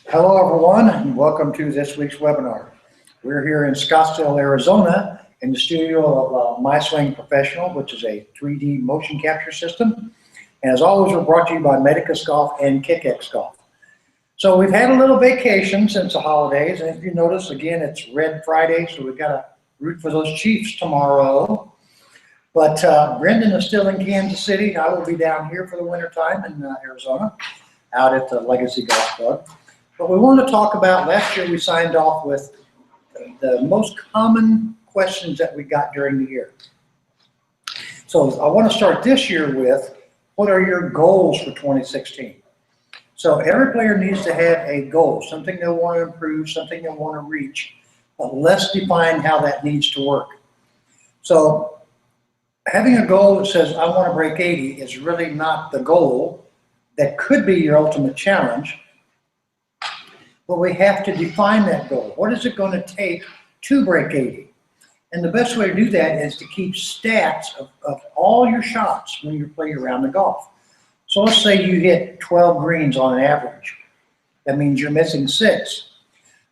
Hello everyone and welcome to this week's webinar. We're here in Scottsdale, Arizona in the studio of My Swing Professional, which is a 3D motion capture system. And as always, we're brought to you by Medicus Golf and KickX Golf. So we've had a little vacation since the holidays, and if you notice, again, it's Red Friday, so we've got to root for those Chiefs tomorrow. But Brendan is still in Kansas City. I will be down here for the winter time in Arizona, out at the Legacy Golf Club. But we want to talk about, last year we signed off with the most common questions that we got during the year. So I want to start this year with, what are your goals for 2016? So every player needs to have a goal, something they want to improve, something they want to reach, but let's define how that needs to work. So having a goal that says, I want to break 80 is really not the goal. That could be your ultimate challenge. But we have to define that goal. What is it going to take to break 80? And the best way to do that is to keep stats of all your shots when you play around the golf. So let's say you hit 12 greens on an average. That means you're missing 6.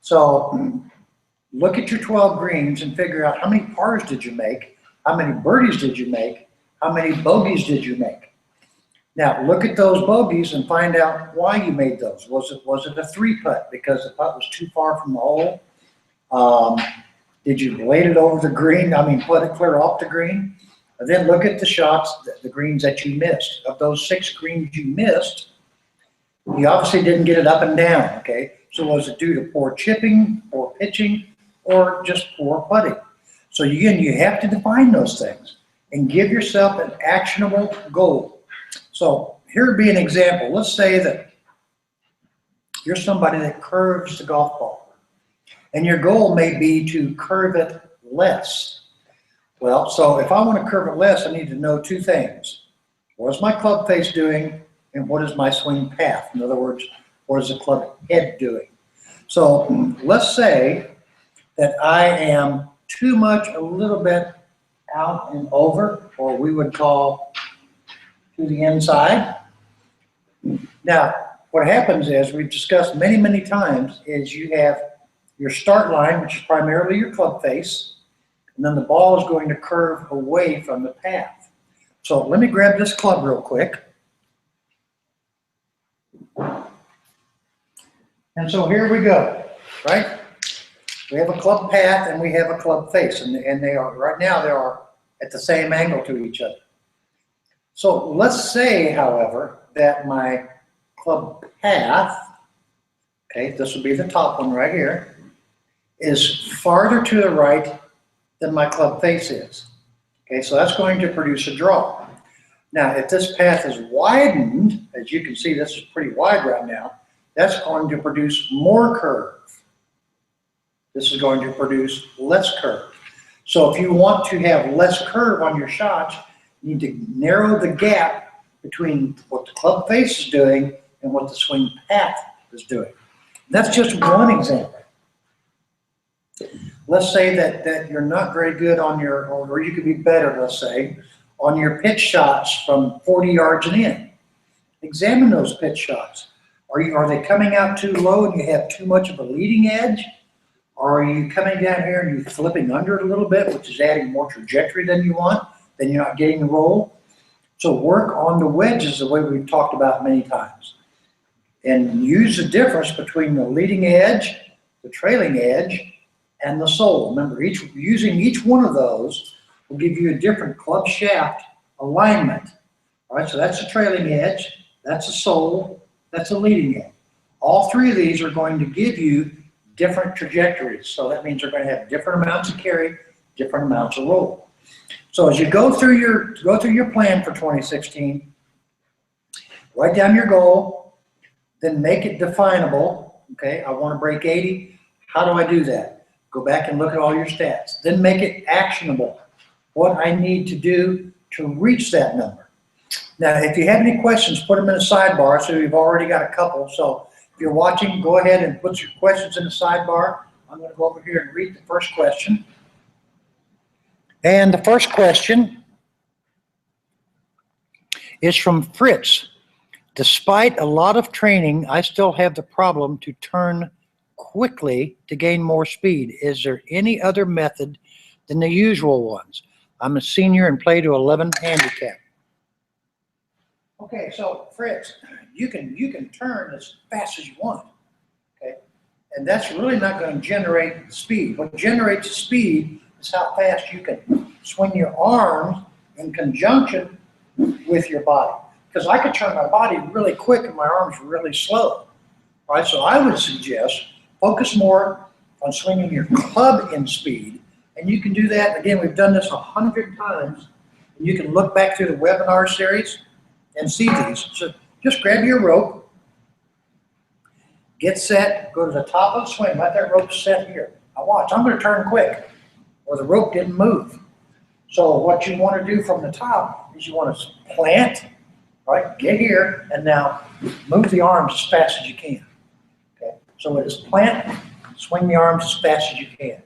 So look at your 12 greens and figure out how many pars did you make, how many birdies did you make, how many bogeys did you make. Now, look at those bogeys and find out why you made those. Was it a 3-putt because the putt was too far from the hole? Did you blade it over the green? Put it clear off the green? And then look at the shots, the greens that you missed. Of those 6 greens you missed, you obviously didn't get it up and down, okay? So was it due to poor chipping, poor pitching, or just poor putting? So again, you have to define those things and give yourself an actionable goal. So here would be an example. Let's say that you're somebody that curves the golf ball, and your goal may be to curve it less. Well, so if I want to curve it less, I need to know 2 things. What is my club face doing, and what is my swing path? In other words, what is the club head doing? So let's say that I am too much a little bit out and over, or we would call to the inside. Now, what happens is, we've discussed many, many times, is you have your start line, which is primarily your club face, and then the ball is going to curve away from the path. So let me grab this club real quick. And so here we go, right? We have a club path and we have a club face, and they are, right now, they are at the same angle to each other. So let's say, however, that my club path, okay, this will be the top one right here, is farther to the right than my club face is. Okay, so that's going to produce a draw. Now, if this path is widened, as you can see, this is pretty wide right now, that's going to produce more curve. This is going to produce less curve. So if you want to have less curve on your shots, you need to narrow the gap between what the club face is doing and what the swing path is doing. That's just one example. Let's say that you're not very good on your, or you could be better, let's say, on your pitch shots from 40 yards and in. Examine those pitch shots. Are they coming out too low and you have too much of a leading edge? Or are you coming down here and you're flipping under it a little bit, which is adding more trajectory than you want? Then you're not getting the roll. So work on the wedges the way we've talked about many times. And use the difference between the leading edge, the trailing edge, and the sole. Remember, using each one of those will give you a different club shaft alignment. All right, so that's the trailing edge, that's the sole, that's the leading edge. All 3 of these are going to give you different trajectories. So that means they're going to have different amounts of carry, different amounts of roll. So as you go through your plan for 2016, write down your goal, then make it definable. Okay, I want to break 80. How do I do that? Go back and look at all your stats. Then make it actionable. What I need to do to reach that number. Now, if you have any questions, put them in a sidebar. So you've already got a couple. So if you're watching, go ahead and put your questions in the sidebar. I'm going to go over here and read the first question. And the first question is from Fritz. Despite a lot of training, I still have the problem to turn quickly to gain more speed. Is there any other method than the usual ones? I'm a senior and play to 11 handicap. Okay, so Fritz, you can turn as fast as you want, okay? And that's really not going to generate speed. What generates speed is how fast you can swing your arms in conjunction with your body. Because I could turn my body really quick and my arms really slow. All right, so I would suggest focus more on swinging your club in speed. And you can do that. Again, we've done this 100 times. And you can look back through the webinar series and see these. So just grab your rope, get set, go to the top of the swing, let that rope set here. Now watch, I'm going to turn quick, or the rope didn't move. So what you want to do from the top is you want to plant, right? Get here, and now move the arms as fast as you can. Okay, so it is plant, swing the arms as fast as you can.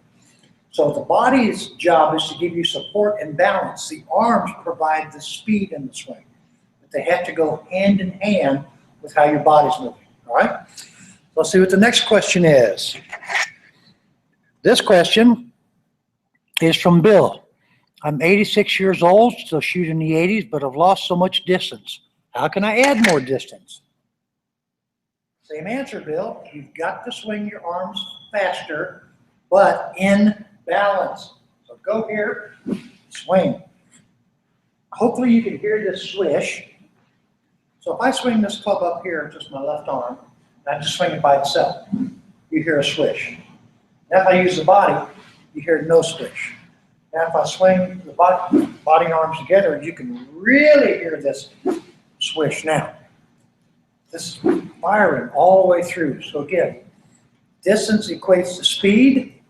So the body's job is to give you support and balance. The arms provide the speed in the swing. But they have to go hand in hand with how your body's moving, all right? Let's see what the next question is. This question is from Bill. I'm 86 years old, still shoot in the 80s, but I've lost so much distance. How can I add more distance? Same answer, Bill. You've got to swing your arms faster, but in balance. So go here, swing. Hopefully you can hear this swish. So if I swing this club up here, just my left arm, and I just swing it by itself, you hear a swish. Now if I use the body, you hear no swish. Now if I swing the body and arms together, you can really hear this swish. Now, this is firing all the way through. So again, distance equates to speed,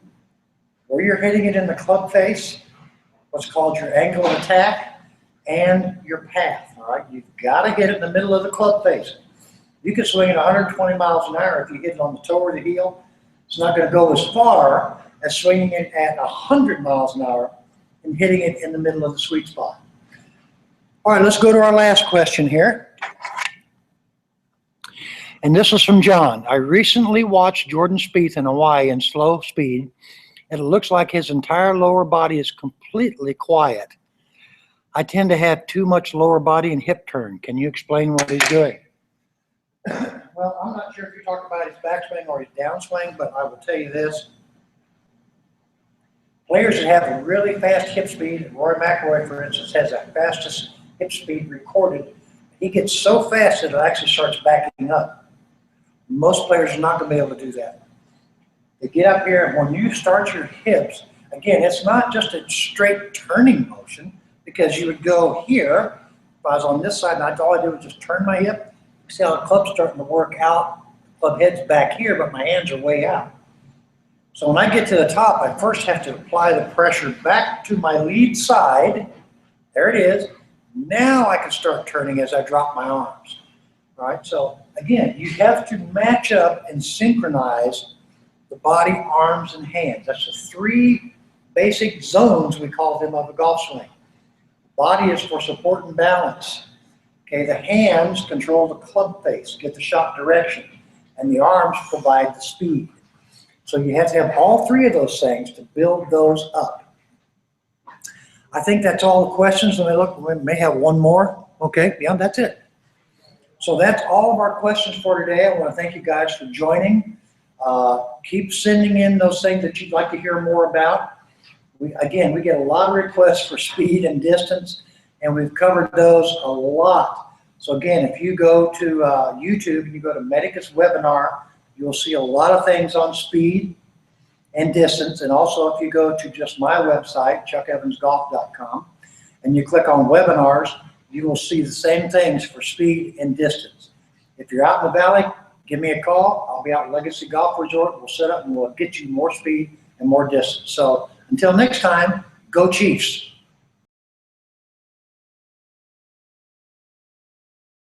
where you're hitting it in the club face, what's called your angle of attack, and your path, all right? You've got to get it in the middle of the club face. You can swing it 120 miles an hour if you hit it on the toe or the heel. It's not going to go as far as swinging it at 100 miles an hour and hitting it in the middle of the sweet spot. All right, let's go to our last question here. And this is from John. I recently watched Jordan Spieth in Hawaii in slow speed, and it looks like his entire lower body is completely quiet. I tend to have too much lower body and hip turn. Can you explain what he's doing? Well, I'm not sure if you're talking about his backswing or his downswing, but I will tell you this. Players that have a really fast hip speed, Rory McIlroy, for instance, has the fastest hip speed recorded. He gets so fast that it actually starts backing up. Most players are not going to be able to do that. They get up here, and when you start your hips, again, it's not just a straight turning motion, because you would go here. If I was on this side, and all I did was just turn my hip, you see how the club's starting to work out. The club head's back here, but my hands are way out. So when I get to the top, I first have to apply the pressure back to my lead side. There it is. Now I can start turning as I drop my arms. All right, so again, you have to match up and synchronize the body, arms, and hands. That's the three basic zones, we call them, of a golf swing. Body is for support and balance. Okay, the hands control the club face, get the shot direction, and the arms provide the speed. So you have to have all three of those things to build those up. I think that's all the questions. Let me look, we may have one more. Okay, yeah, that's it. So that's all of our questions for today. I want to thank you guys for joining. Keep sending in those things that you'd like to hear more about. Again, we get a lot of requests for speed and distance, and we've covered those a lot. So again, if you go to YouTube and you go to Medicus webinar, you'll see a lot of things on speed and distance. And also if you go to just my website, chuckevansgolf.com, and you click on webinars, you will see the same things for speed and distance. If you're out in the valley, give me a call. I'll be out at Legacy Golf Resort. We'll set up and we'll get you more speed and more distance. So until next time, go Chiefs.